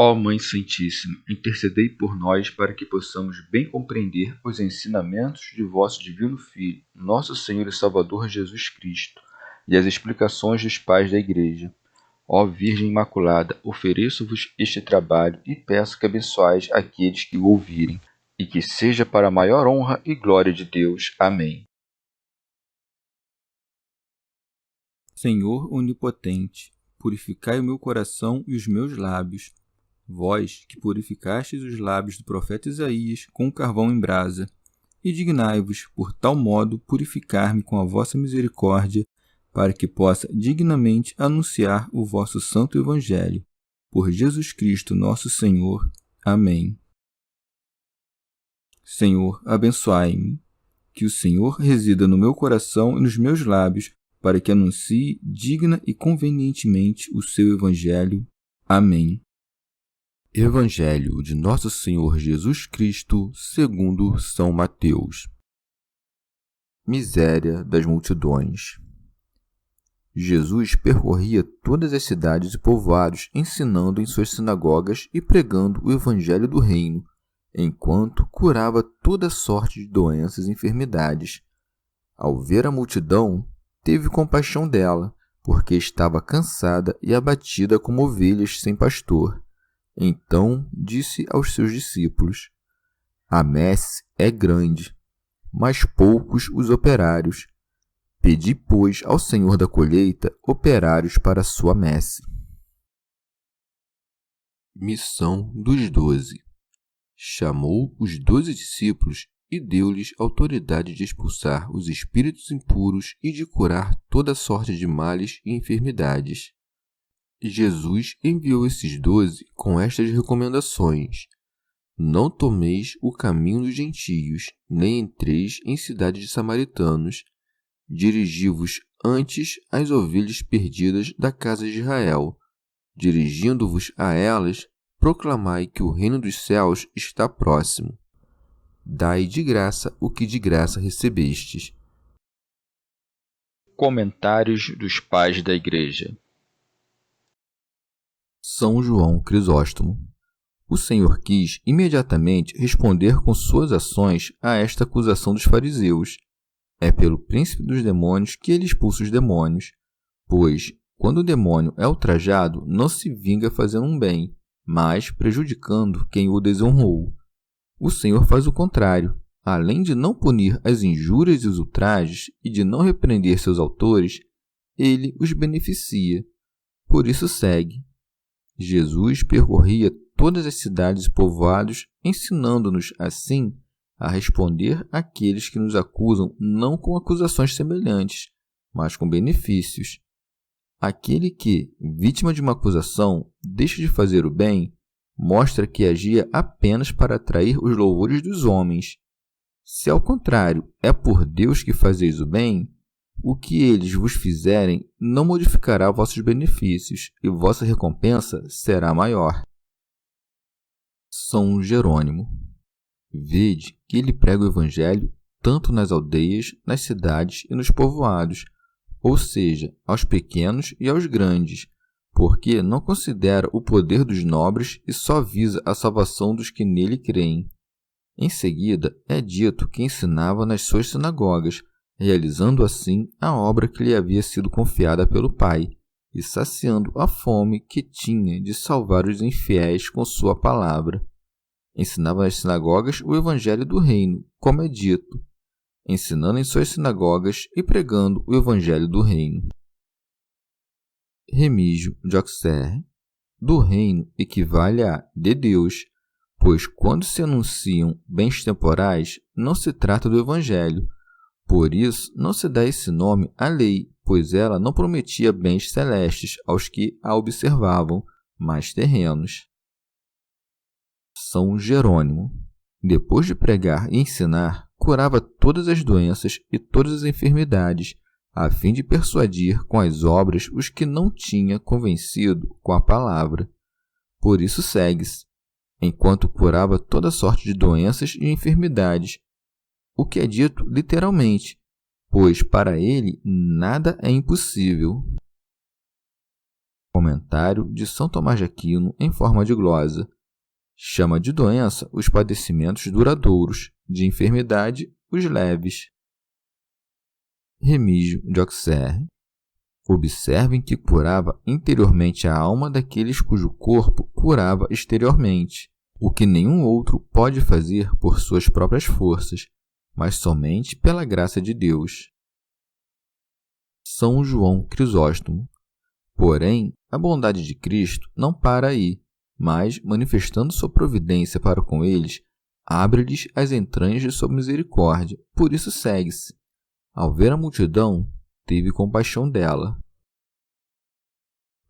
Ó Mãe Santíssima, intercedei por nós para que possamos bem compreender os ensinamentos de vosso Divino Filho, nosso Senhor e Salvador Jesus Cristo, e as explicações dos pais da Igreja. Ó Virgem Imaculada, ofereço-vos este trabalho e peço que abençoais aqueles que o ouvirem, e que seja para a maior honra e glória de Deus. Amém. Senhor onipotente, purificai o meu coração e os meus lábios. Vós, que purificastes os lábios do profeta Isaías com carvão em brasa, e dignai-vos, por tal modo, purificar-me com a vossa misericórdia, para que possa dignamente anunciar o vosso santo Evangelho. Por Jesus Cristo nosso Senhor. Amém. Senhor, abençoai-me. Que o Senhor resida no meu coração e nos meus lábios, para que anuncie digna e convenientemente o seu Evangelho. Amém. Evangelho de Nosso Senhor Jesus Cristo, segundo São Mateus. Miséria das multidões. Jesus percorria todas as cidades e povoados, ensinando em suas sinagogas e pregando o Evangelho do Reino, enquanto curava toda sorte de doenças e enfermidades. Ao ver a multidão, teve compaixão dela, porque estava cansada e abatida como ovelhas sem pastor. Então disse aos seus discípulos: A messe é grande, mas poucos os operários. Pedi, pois, ao Senhor da colheita operários para a sua messe. Missão dos 12. Chamou os 12 discípulos e deu-lhes autoridade de expulsar os espíritos impuros e de curar toda sorte de males e enfermidades. Jesus enviou esses 12 com estas recomendações: Não tomeis o caminho dos gentios, nem entreis em cidade de samaritanos. Dirigi-vos antes às ovelhas perdidas da casa de Israel. Dirigindo-vos a elas, proclamai que o reino dos céus está próximo. Dai de graça o que de graça recebestes. Comentários dos Pais da Igreja. São João Crisóstomo. O Senhor quis imediatamente responder com suas ações a esta acusação dos fariseus. É pelo príncipe dos demônios que ele expulsa os demônios, pois, quando o demônio é ultrajado, não se vinga fazendo um bem, mas prejudicando quem o desonrou. O Senhor faz o contrário. Além de não punir as injúrias e os ultrajes e de não repreender seus autores, ele os beneficia. Por isso segue. Jesus percorria todas as cidades e povoados, ensinando-nos, assim, a responder àqueles que nos acusam não com acusações semelhantes, mas com benefícios. Aquele que, vítima de uma acusação, deixa de fazer o bem, mostra que agia apenas para atrair os louvores dos homens. Se, ao contrário, é por Deus que fazeis o bem, o que eles vos fizerem não modificará vossos benefícios, e vossa recompensa será maior. São Jerônimo. Vede que ele prega o Evangelho tanto nas aldeias, nas cidades e nos povoados, ou seja, aos pequenos e aos grandes, porque não considera o poder dos nobres e só visa a salvação dos que nele creem. Em seguida, é dito que ensinava nas suas sinagogas, realizando assim a obra que lhe havia sido confiada pelo Pai, e saciando a fome que tinha de salvar os infiéis com sua palavra. Ensinava nas sinagogas o Evangelho do Reino, como é dito, ensinando em suas sinagogas e pregando o Evangelho do Reino. Remígio de Auxerre. Do reino equivale a de Deus, pois quando se anunciam bens temporais, não se trata do Evangelho. Por isso, não se dá esse nome à lei, pois ela não prometia bens celestes aos que a observavam, mas terrenos. São Jerônimo. Depois de pregar e ensinar, curava todas as doenças e todas as enfermidades, a fim de persuadir com as obras os que não tinha convencido com a palavra. Por isso segue-se, enquanto curava toda sorte de doenças e enfermidades, o que é dito literalmente, pois para ele nada é impossível. Comentário de São Tomás de Aquino em forma de glosa. Chama de doença os padecimentos duradouros, de enfermidade os leves. Remígio de Auxerre. Observem que curava interiormente a alma daqueles cujo corpo curava exteriormente, o que nenhum outro pode fazer por suas próprias forças, mas somente pela graça de Deus. São João Crisóstomo. Porém, a bondade de Cristo não para aí, mas, manifestando sua providência para com eles, abre-lhes as entranhas de sua misericórdia, por isso segue-se. Ao ver a multidão, teve compaixão dela.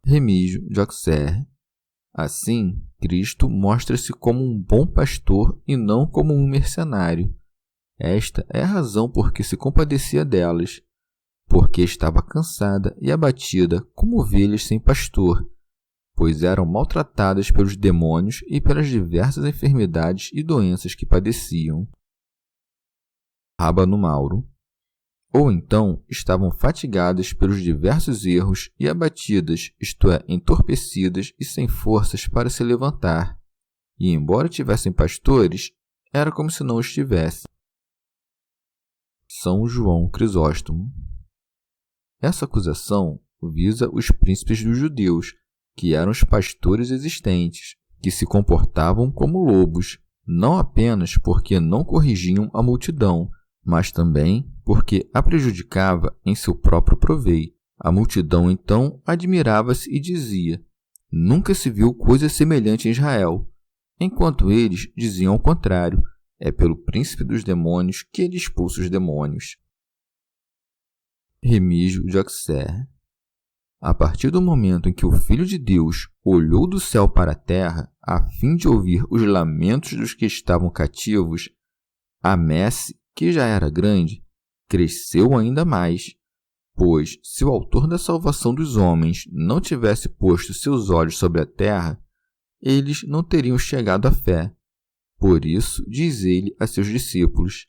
Remígio de Auxerre. Assim, Cristo mostra-se como um bom pastor e não como um mercenário. Esta é a razão por que se compadecia delas, porque estava cansada e abatida como ovelhas sem pastor, pois eram maltratadas pelos demônios e pelas diversas enfermidades e doenças que padeciam. Rábano Mauro. Ou então estavam fatigadas pelos diversos erros e abatidas, isto é, entorpecidas e sem forças para se levantar, e embora tivessem pastores, era como se não estivessem. São João Crisóstomo. Essa acusação visa os príncipes dos judeus, que eram os pastores existentes, que se comportavam como lobos, não apenas porque não corrigiam a multidão, mas também porque a prejudicava em seu próprio proveito. A multidão, então, admirava-se e dizia: nunca se viu coisa semelhante em Israel, enquanto eles diziam ao contrário: é pelo príncipe dos demônios que ele expulsa os demônios. Remígio de Auxerre. A partir do momento em que o Filho de Deus olhou do céu para a terra, a fim de ouvir os lamentos dos que estavam cativos, a messe, que já era grande, cresceu ainda mais, pois, se o autor da salvação dos homens não tivesse posto seus olhos sobre a terra, eles não teriam chegado à fé. Por isso, diz ele a seus discípulos: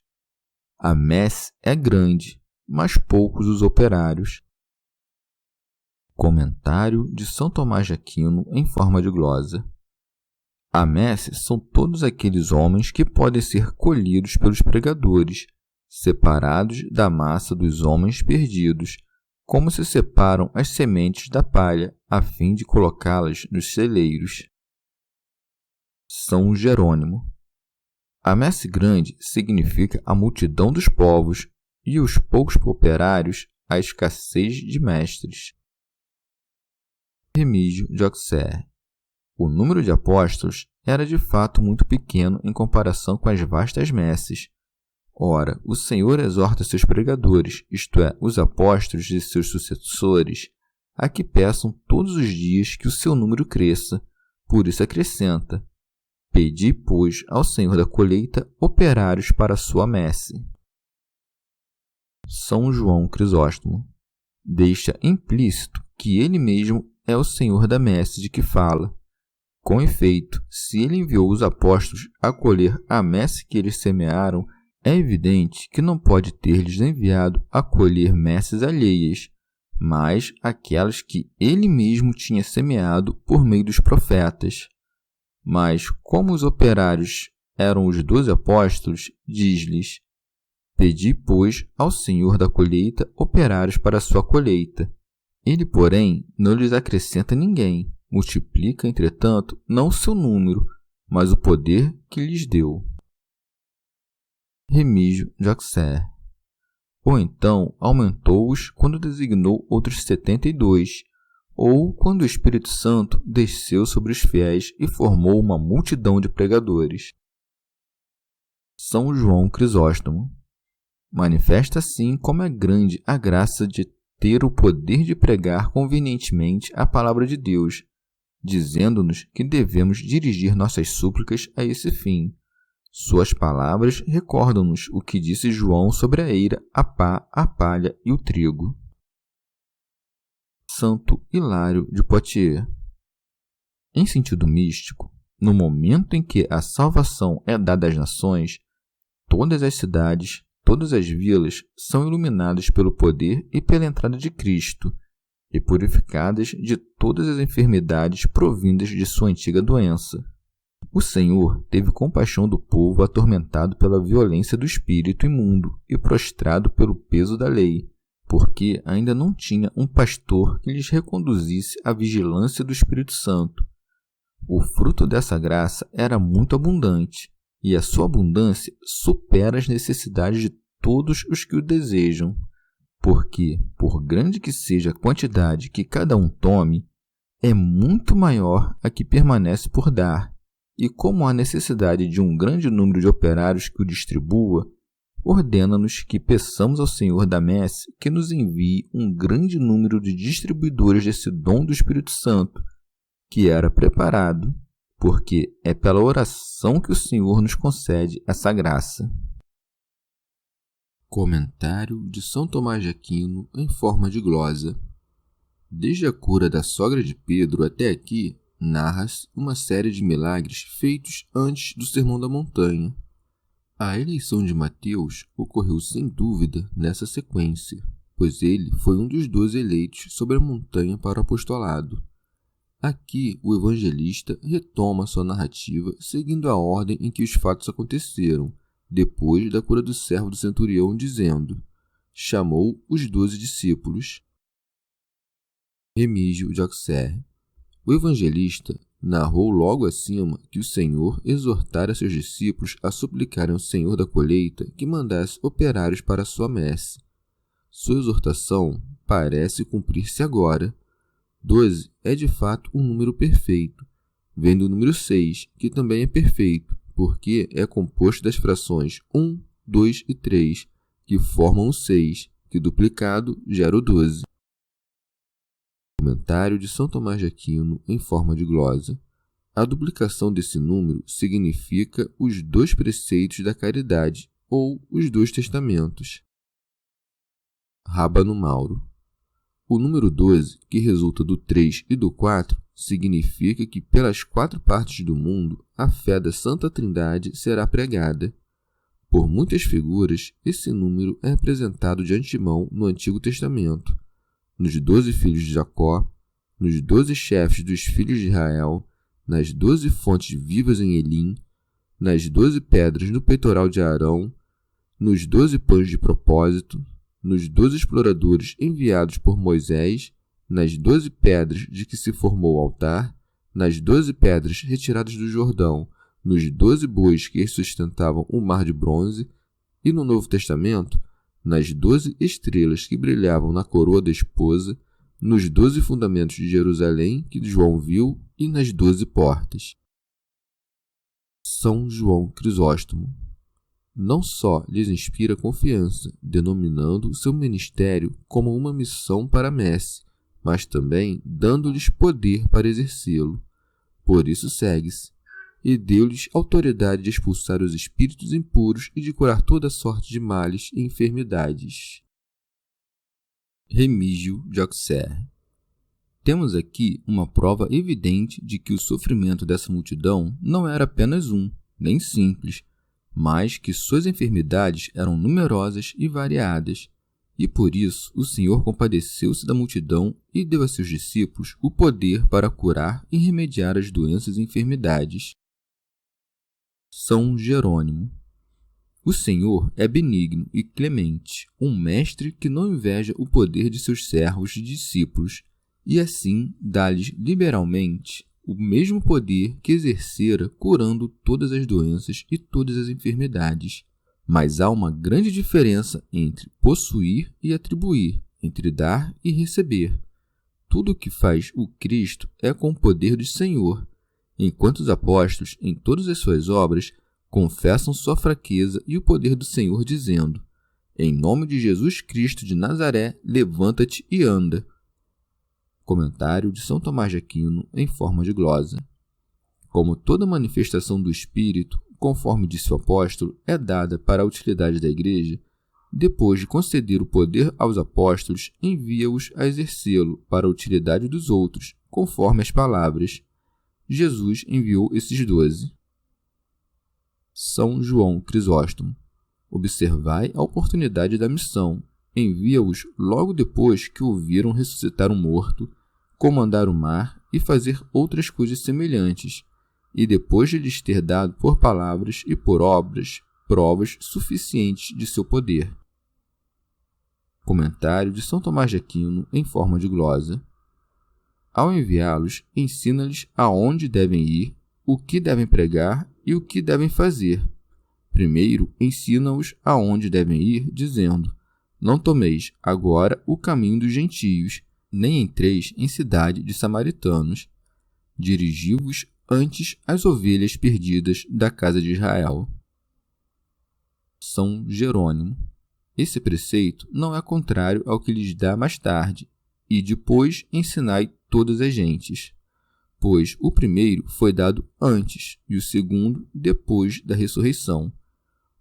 a messe é grande, mas poucos os operários. Comentário de São Tomás de Aquino em forma de glosa. A messe são todos aqueles homens que podem ser colhidos pelos pregadores, separados da massa dos homens perdidos, como se separam as sementes da palha, a fim de colocá-las nos celeiros. São Jerônimo. A messe grande significa a multidão dos povos e os poucos operários, a escassez de mestres. Remígio de Auxerre. O número de apóstolos era de fato muito pequeno em comparação com as vastas messes. Ora, o Senhor exorta seus pregadores, isto é, os apóstolos e seus sucessores, a que peçam todos os dias que o seu número cresça. Por isso acrescenta: pedi, pois, ao Senhor da colheita operários para a sua messe. São João Crisóstomo. Deixa implícito que ele mesmo é o Senhor da messe de que fala. Com efeito, se ele enviou os apóstolos a colher a messe que eles semearam, é evidente que não pode ter-lhes enviado a colher messes alheias, mas aquelas que ele mesmo tinha semeado por meio dos profetas. Mas, como os operários eram os 12 apóstolos, diz-lhes: pedi, pois, ao Senhor da colheita operários para a sua colheita. Ele, porém, não lhes acrescenta ninguém, multiplica, entretanto, não o seu número, mas o poder que lhes deu. Remígio de Auxerre. Ou então aumentou-os quando designou outros 72, ou quando o Espírito Santo desceu sobre os fiéis e formou uma multidão de pregadores. São João Crisóstomo. Manifesta assim como é grande a graça de ter o poder de pregar convenientemente a palavra de Deus, dizendo-nos que devemos dirigir nossas súplicas a esse fim. Suas palavras recordam-nos o que disse João sobre a eira, a pá, a palha e o trigo. Santo Hilário de Poitiers. Em sentido místico, no momento em que a salvação é dada às nações, todas as cidades, todas as vilas são iluminadas pelo poder e pela entrada de Cristo, e purificadas de todas as enfermidades provindas de sua antiga doença. O Senhor teve compaixão do povo atormentado pela violência do espírito imundo e prostrado pelo peso da lei, porque ainda não tinha um pastor que lhes reconduzisse à vigilância do Espírito Santo. O fruto dessa graça era muito abundante, e a sua abundância supera as necessidades de todos os que o desejam, porque, por grande que seja a quantidade que cada um tome, é muito maior a que permanece por dar, e como há necessidade de um grande número de operários que o distribua, ordena-nos que peçamos ao Senhor da messe que nos envie um grande número de distribuidores desse dom do Espírito Santo, que era preparado, porque é pela oração que o Senhor nos concede essa graça. Comentário de São Tomás de Aquino em forma de glosa. Desde a cura da sogra de Pedro até aqui, narra-se uma série de milagres feitos antes do Sermão da Montanha. A eleição de Mateus ocorreu sem dúvida nessa sequência, pois ele foi um dos 12 eleitos sobre a montanha para o apostolado. Aqui, o evangelista retoma sua narrativa seguindo a ordem em que os fatos aconteceram, depois da cura do servo do centurião, dizendo: chamou os 12 discípulos. Remígio de Auxerre. O evangelista narrou logo acima que o Senhor exortara seus discípulos a suplicarem ao Senhor da colheita que mandasse operários para a sua messe. Sua exortação parece cumprir-se agora. 12 é de fato um número perfeito, vem do número 6, que também é perfeito, porque é composto das frações 1, 2 e 3, que formam o 6, que duplicado gera o 12. Comentário de São Tomás de Aquino em forma de glosa. A duplicação desse número significa os 2 preceitos da caridade, ou os 2 testamentos. Rábano Mauro. O número 12, que resulta do 3 e do 4, significa que pelas 4 partes do mundo a fé da Santa Trindade será pregada. Por muitas figuras, esse número é apresentado de antemão no Antigo Testamento, nos 12 filhos de Jacó, nos 12 chefes dos filhos de Israel, nas 12 fontes vivas em Elim, nas 12 pedras no peitoral de Arão, nos 12 pães de propósito, nos 12 exploradores enviados por Moisés, nas 12 pedras de que se formou o altar, nas 12 pedras retiradas do Jordão, nos 12 bois que sustentavam o mar de bronze, e no Novo Testamento, nas 12 estrelas que brilhavam na coroa da esposa, nos 12 fundamentos de Jerusalém que João viu e nas 12 portas. São João Crisóstomo. Não só lhes inspira confiança, denominando o seu ministério como uma missão para a messe, mas também dando-lhes poder para exercê-lo. Por isso segue-se: e deu-lhes autoridade de expulsar os espíritos impuros e de curar toda sorte de males e enfermidades. Remígio de Auxerre. Temos aqui uma prova evidente de que o sofrimento dessa multidão não era apenas um, nem simples, mas que suas enfermidades eram numerosas e variadas, e por isso o Senhor compadeceu-se da multidão e deu a seus discípulos o poder para curar e remediar as doenças e enfermidades. São Jerônimo. O Senhor é benigno e clemente, um mestre que não inveja o poder de seus servos e discípulos, e assim dá-lhes liberalmente o mesmo poder que exercera curando todas as doenças e todas as enfermidades. Mas há uma grande diferença entre possuir e atribuir, entre dar e receber. Tudo o que faz o Cristo é com o poder do Senhor, enquanto os apóstolos, em todas as suas obras, confessam sua fraqueza e o poder do Senhor, dizendo: em nome de Jesus Cristo de Nazaré, levanta-te e anda. Comentário de São Tomás de Aquino em forma de glosa. Como toda manifestação do Espírito, conforme disse o apóstolo, é dada para a utilidade da Igreja, depois de conceder o poder aos apóstolos, envia-os a exercê-lo para a utilidade dos outros, conforme as palavras: Jesus enviou esses 12. São João Crisóstomo. Observai a oportunidade da missão. envia-os logo depois que o viram ressuscitar um morto, comandar o mar e fazer outras coisas semelhantes, e depois de lhes ter dado por palavras e por obras provas suficientes de seu poder. Comentário de São Tomás de Aquino em forma de glosa. Ao enviá-los, ensina-lhes aonde devem ir, o que devem pregar e o que devem fazer. Primeiro, ensina-os aonde devem ir, dizendo: não tomeis agora o caminho dos gentios, nem entreis em cidade de samaritanos. Dirigi-vos antes às ovelhas perdidas da casa de Israel. São Jerônimo. Esse preceito não é contrário ao que lhes dá mais tarde, e depois ensinai todas as gentes. Pois o primeiro foi dado antes, e o segundo depois da ressurreição.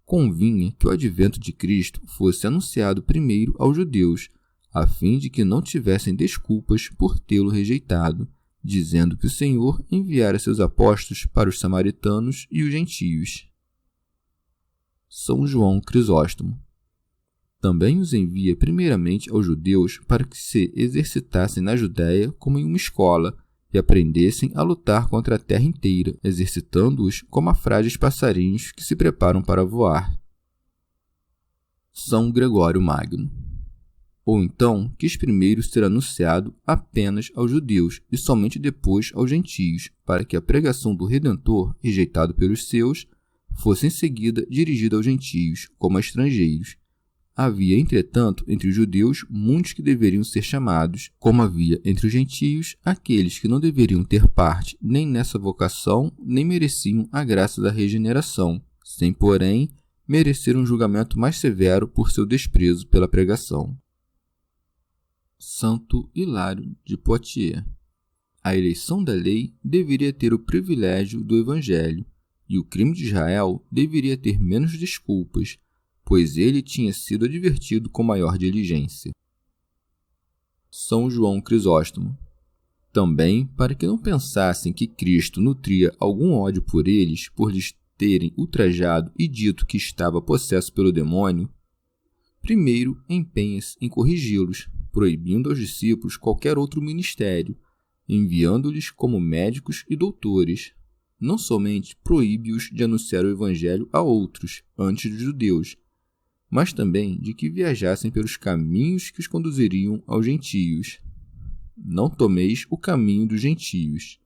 Convinha que o advento de Cristo fosse anunciado primeiro aos judeus, a fim de que não tivessem desculpas por tê-lo rejeitado, dizendo que o Senhor enviara seus apóstolos para os samaritanos e os gentios. São João Crisóstomo. Também os envia primeiramente aos judeus para que se exercitassem na Judéia como em uma escola e aprendessem a lutar contra a terra inteira, exercitando-os como a frágeis passarinhos que se preparam para voar. São Gregório Magno. Ou então, quis primeiro ser anunciado apenas aos judeus e somente depois aos gentios, para que a pregação do Redentor, rejeitado pelos seus, fosse em seguida dirigida aos gentios, como a estrangeiros. Havia, entretanto, entre os judeus muitos que deveriam ser chamados, como havia entre os gentios aqueles que não deveriam ter parte nem nessa vocação, nem mereciam a graça da regeneração, sem, porém, merecer um julgamento mais severo por seu desprezo pela pregação. Santo Hilário de Poitiers. A eleição da lei deveria ter o privilégio do Evangelho, e o crime de Israel deveria ter menos desculpas, pois ele tinha sido advertido com maior diligência. São João Crisóstomo. Também, para que não pensassem que Cristo nutria algum ódio por eles, por lhes terem ultrajado e dito que estava possesso pelo demônio, primeiro empenha-se em corrigi-los, proibindo aos discípulos qualquer outro ministério, enviando-lhes como médicos e doutores. Não somente proíbe-os de anunciar o Evangelho a outros, antes dos judeus, mas também de que viajassem pelos caminhos que os conduziriam aos gentios. Não tomeis o caminho dos gentios.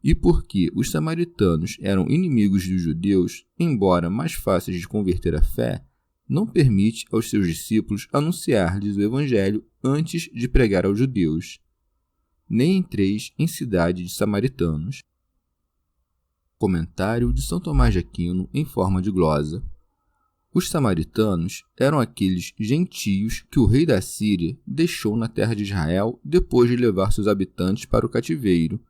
E porque os samaritanos eram inimigos dos judeus, embora mais fáceis de converter à fé, não permite aos seus discípulos anunciar-lhes o Evangelho antes de pregar aos judeus. Nem entreis em cidade de samaritanos. Comentário de São Tomás de Aquino em forma de glosa. Os samaritanos eram aqueles gentios que o rei da Síria deixou na terra de Israel depois de levar seus habitantes para o cativeiro.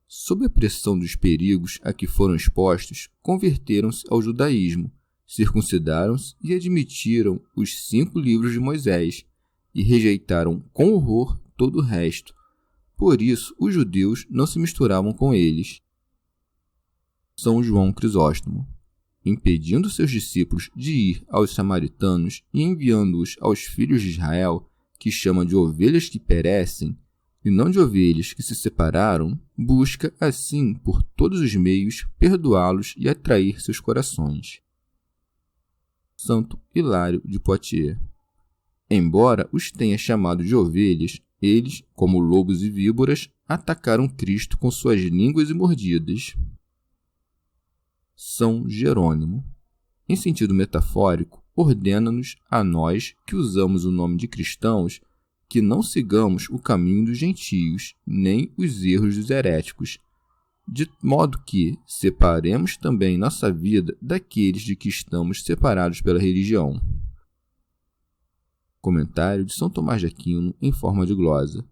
Sob a pressão dos perigos a que foram expostos, converteram-se ao judaísmo, circuncidaram-se e admitiram os 5 livros de Moisés, e rejeitaram com horror todo o resto. Por isso, os judeus não se misturavam com eles. São João Crisóstomo. Impedindo seus discípulos de ir aos samaritanos e enviando-os aos filhos de Israel, que chama de ovelhas que perecem, e não de ovelhas que se separaram, busca, assim, por todos os meios, perdoá-los e atrair seus corações. Santo Hilário de Poitiers. Embora os tenha chamado de ovelhas, eles, como lobos e víboras, atacaram Cristo com suas línguas e mordidas. São Jerônimo. Em sentido metafórico, ordena-nos a nós que usamos o nome de cristãos que não sigamos o caminho dos gentios, nem os erros dos heréticos, de modo que separemos também nossa vida daqueles de que estamos separados pela religião. Comentário de São Tomás de Aquino em forma de glosa.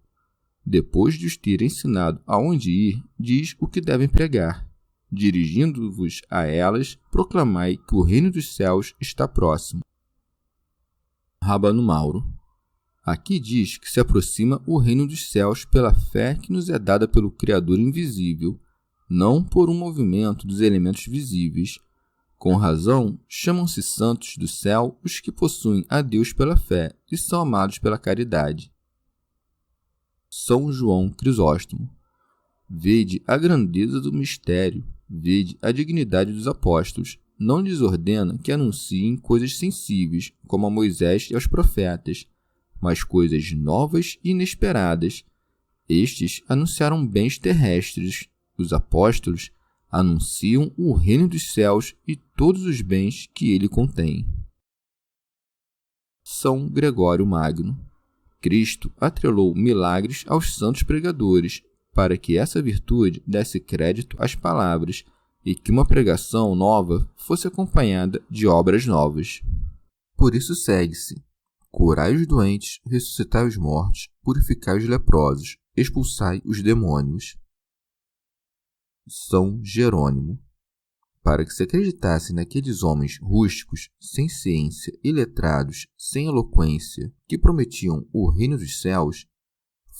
Depois de os ter ensinado aonde ir, diz o que devem pregar. Dirigindo-vos a elas, proclamai que o reino dos céus está próximo. Rábano Mauro. Aqui diz que se aproxima o reino dos céus pela fé que nos é dada pelo Criador invisível, não por um movimento dos elementos visíveis. Com razão, chamam-se santos do céu os que possuem a Deus pela fé e são amados pela caridade. São João Crisóstomo. Vede a grandeza do mistério, vede a dignidade dos apóstolos. Não lhes ordena que anunciem coisas sensíveis, como a Moisés e aos profetas, mas coisas novas e inesperadas. Estes anunciaram bens terrestres, os apóstolos anunciam o reino dos céus e todos os bens que ele contém. São Gregório Magno. Cristo atrelou milagres aos santos pregadores, para que essa virtude desse crédito às palavras e que uma pregação nova fosse acompanhada de obras novas. Por isso segue-se: curai os doentes, ressuscitai os mortos, purificai os leprosos, expulsai os demônios. São Jerônimo. Para que se acreditasse naqueles homens rústicos, sem ciência, iletrados, sem eloquência, que prometiam o reino dos céus,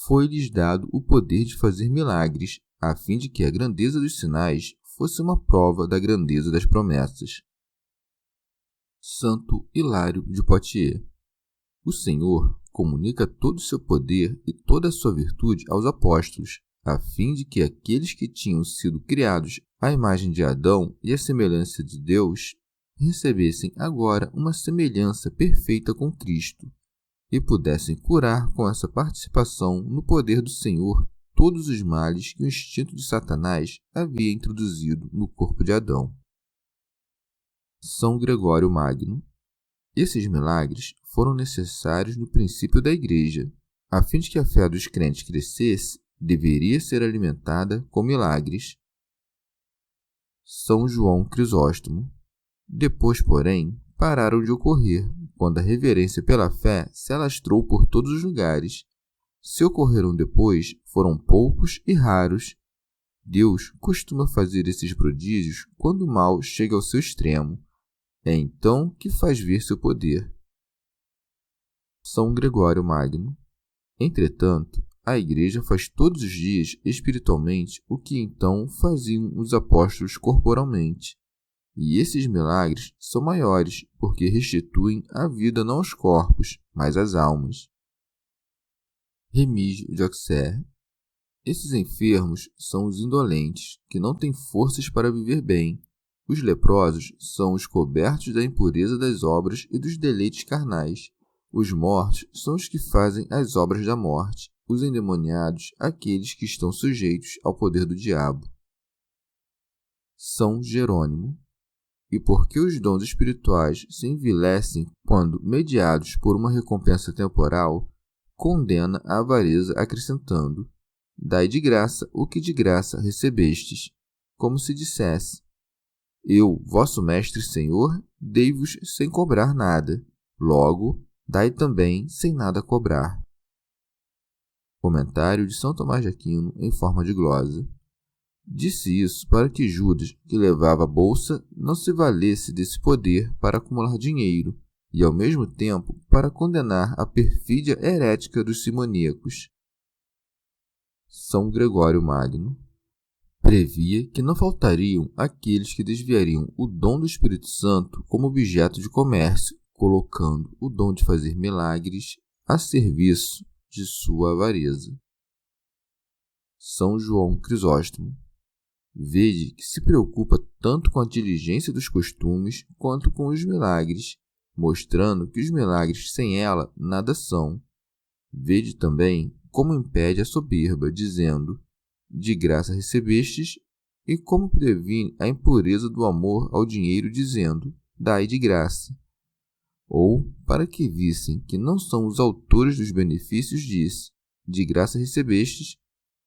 foi-lhes dado o poder de fazer milagres, a fim de que a grandeza dos sinais fosse uma prova da grandeza das promessas. Santo Hilário de Poitiers. O Senhor comunica todo o seu poder e toda a sua virtude aos apóstolos, a fim de que aqueles que tinham sido criados à imagem de Adão e à semelhança de Deus recebessem agora uma semelhança perfeita com Cristo e pudessem curar com essa participação no poder do Senhor todos os males que o instinto de Satanás havia introduzido no corpo de Adão. São Gregório Magno. Esses milagres foram necessários no princípio da Igreja, a fim de que a fé dos crentes crescesse, deveria ser alimentada com milagres. São João Crisóstomo. Depois, porém, pararam de ocorrer, quando a reverência pela fé se alastrou por todos os lugares. Se ocorreram depois, foram poucos e raros. Deus costuma fazer esses prodígios quando o mal chega ao seu extremo. É então que faz ver seu poder. São Gregório Magno. Entretanto, a Igreja faz todos os dias espiritualmente o que então faziam os apóstolos corporalmente. E esses milagres são maiores, porque restituem a vida não aos corpos, mas às almas. Remígio de Auxerre. Esses enfermos são os indolentes, que não têm forças para viver bem. Os leprosos são os cobertos da impureza das obras e dos deleites carnais. Os mortos são os que fazem as obras da morte. Os endemoniados, aqueles que estão sujeitos ao poder do diabo. São Jerônimo. E porque os dons espirituais se envilecem quando mediados por uma recompensa temporal, condena a avareza acrescentando: dai de graça o que de graça recebestes, como se dissesse: eu, vosso mestre e senhor, dei-vos sem cobrar nada, logo, dai também sem nada cobrar. Comentário de São Tomás de Aquino em forma de glosa. Disse isso para que Judas, que levava a bolsa, não se valesse desse poder para acumular dinheiro e, ao mesmo tempo, para condenar a perfídia herética dos simoníacos. São Gregório Magno. Previa que não faltariam aqueles que desviariam o dom do Espírito Santo como objeto de comércio, colocando o dom de fazer milagres a serviço de sua avareza. São João Crisóstomo. Vede que se preocupa tanto com a diligência dos costumes quanto com os milagres, mostrando que os milagres sem ela nada são. Vede também como impede a soberba, dizendo: de graça recebestes, e como previne a impureza do amor ao dinheiro, dizendo: dai de graça. Ou, para que vissem que não são os autores dos benefícios, diz: de graça recebestes,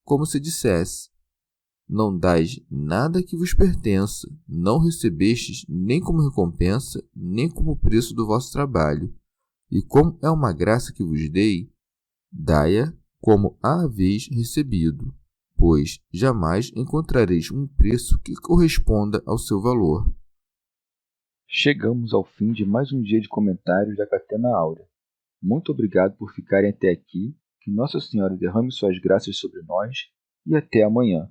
como se dissesse: não dais nada que vos pertença, não recebestes nem como recompensa, nem como preço do vosso trabalho. E como é uma graça que vos dei, dai-a como a haveis recebido, pois jamais encontrareis um preço que corresponda ao seu valor. Chegamos ao fim de mais um dia de comentários da Catena Áurea. Muito obrigado por ficarem até aqui, que Nossa Senhora derrame suas graças sobre nós e até amanhã.